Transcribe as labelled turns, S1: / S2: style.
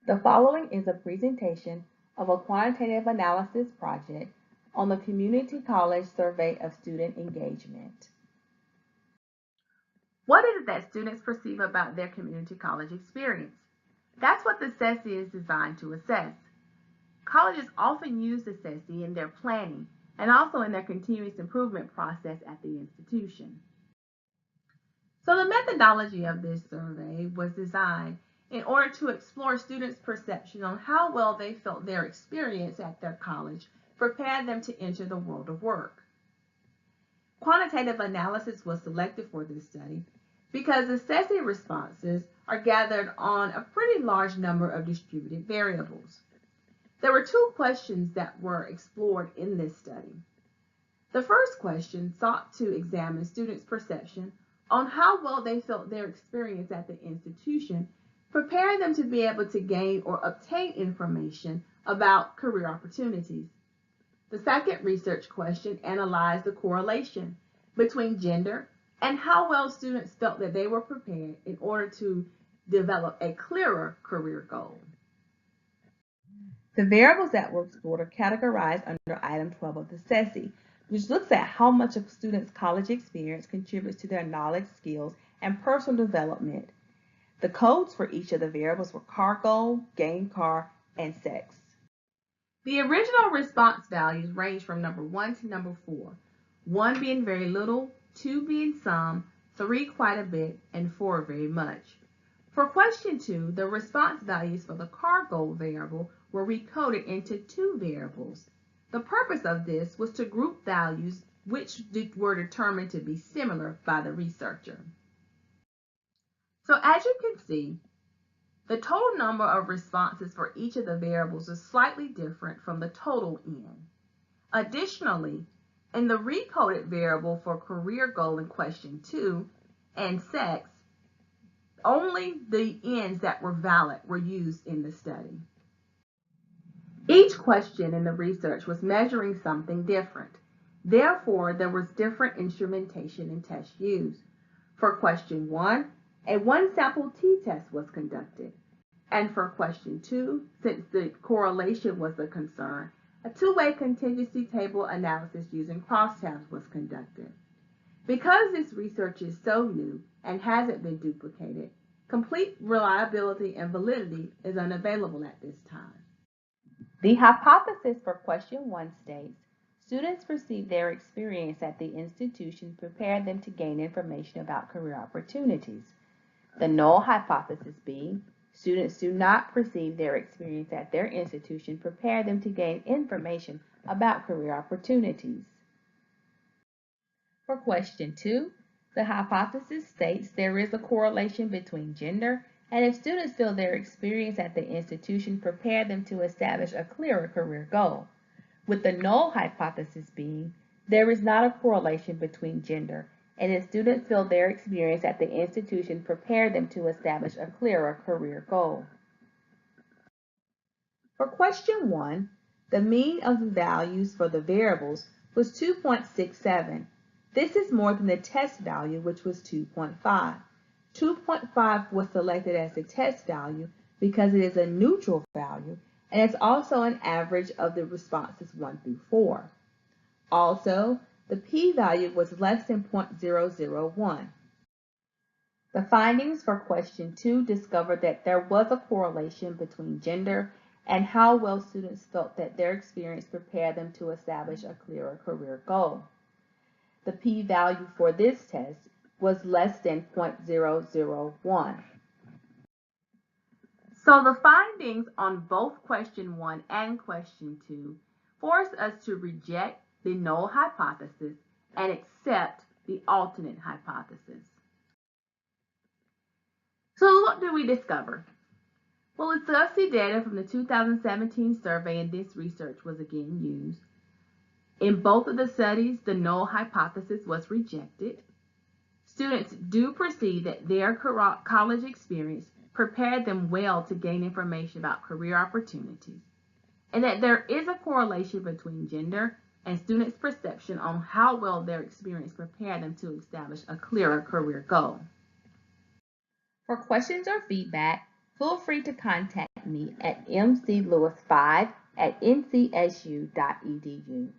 S1: The following is a presentation of a quantitative analysis project on the Community College Survey of Student Engagement. What is it that students perceive about their community college experience? That's what the SESI is designed to assess. Colleges often use the SESI in their planning and also in their continuous improvement process at the institution. So the methodology of this survey was designed in order to explore students' perception on how well they felt their experience at their college prepared them to enter the world of work. Quantitative analysis was selected for this study because the SESI responses are gathered on a pretty large number of distributed variables. There were two questions that were explored in this study. The first question sought to examine students' perception on how well they felt their experience at the institution prepared them to be able to gain or obtain information about career opportunities. The second research question analyzed the correlation between gender and how well students felt that they were prepared in order to develop a clearer career goal. The variables that were explored are categorized under item 12 of the SESI, which looks at how much a student's college experience contributes to their knowledge, skills, and personal development. The codes for each of the variables were car goal, game car, and sex. The original response values range from number 1 to number 4, 1 being very little, 2 being some, 3 quite a bit, and 4 very much. For question 2, the response values for the car goal variable were recoded into 2 variables. The purpose of this was to group values which were determined to be similar by the researcher. So as you can see, the total number of responses for each of the variables is slightly different from the total N. Additionally, in the recoded variable for career goal in question 2 and sex, only the N's that were valid were used in the study. Each question in the research was measuring something different. Therefore, there was different instrumentation and tests used. For question 1, a one-sample t-test was conducted. And for question 2, since the correlation was a concern, a two-way contingency table analysis using crosstabs was conducted. Because this research is so new and hasn't been duplicated, complete reliability and validity is unavailable at this time. The hypothesis for question 1 states, students perceive their experience at the institution prepared them to gain information about career opportunities. The null hypothesis being, students do not perceive their experience at their institution prepare them to gain information about career opportunities. For question 2, the hypothesis states there is a correlation between gender, and if students feel their experience at the institution prepare them to establish a clearer career goal, with the null hypothesis being there is not a correlation between gender, and if students feel their experience at the institution prepare them to establish a clearer career goal. For question 1, the mean of the values for the variables was 2.67. This is more than the test value, which was 2.5. 2.5 was selected as the test value because it is a neutral value, and it's also an average of the responses 1 through 4. Also, the p-value was less than 0.001. The findings for question 2 discovered that there was a correlation between gender and how well students felt that their experience prepared them to establish a clearer career goal. The p-value for this test was less than 0.001. So the findings on both question 1 and question 2 force us to reject the null hypothesis and accept the alternate hypothesis. So what do we discover? Well, the SESI data from the 2017 survey and this research was again used. In both of the studies, the null hypothesis was rejected. Students do perceive that their college experience prepared them well to gain information about career opportunities, and that there is a correlation between gender and students' perception on how well their experience prepared them to establish a clearer career goal. For questions or feedback, feel free to contact contact me at mclewis5@ncsu.edu.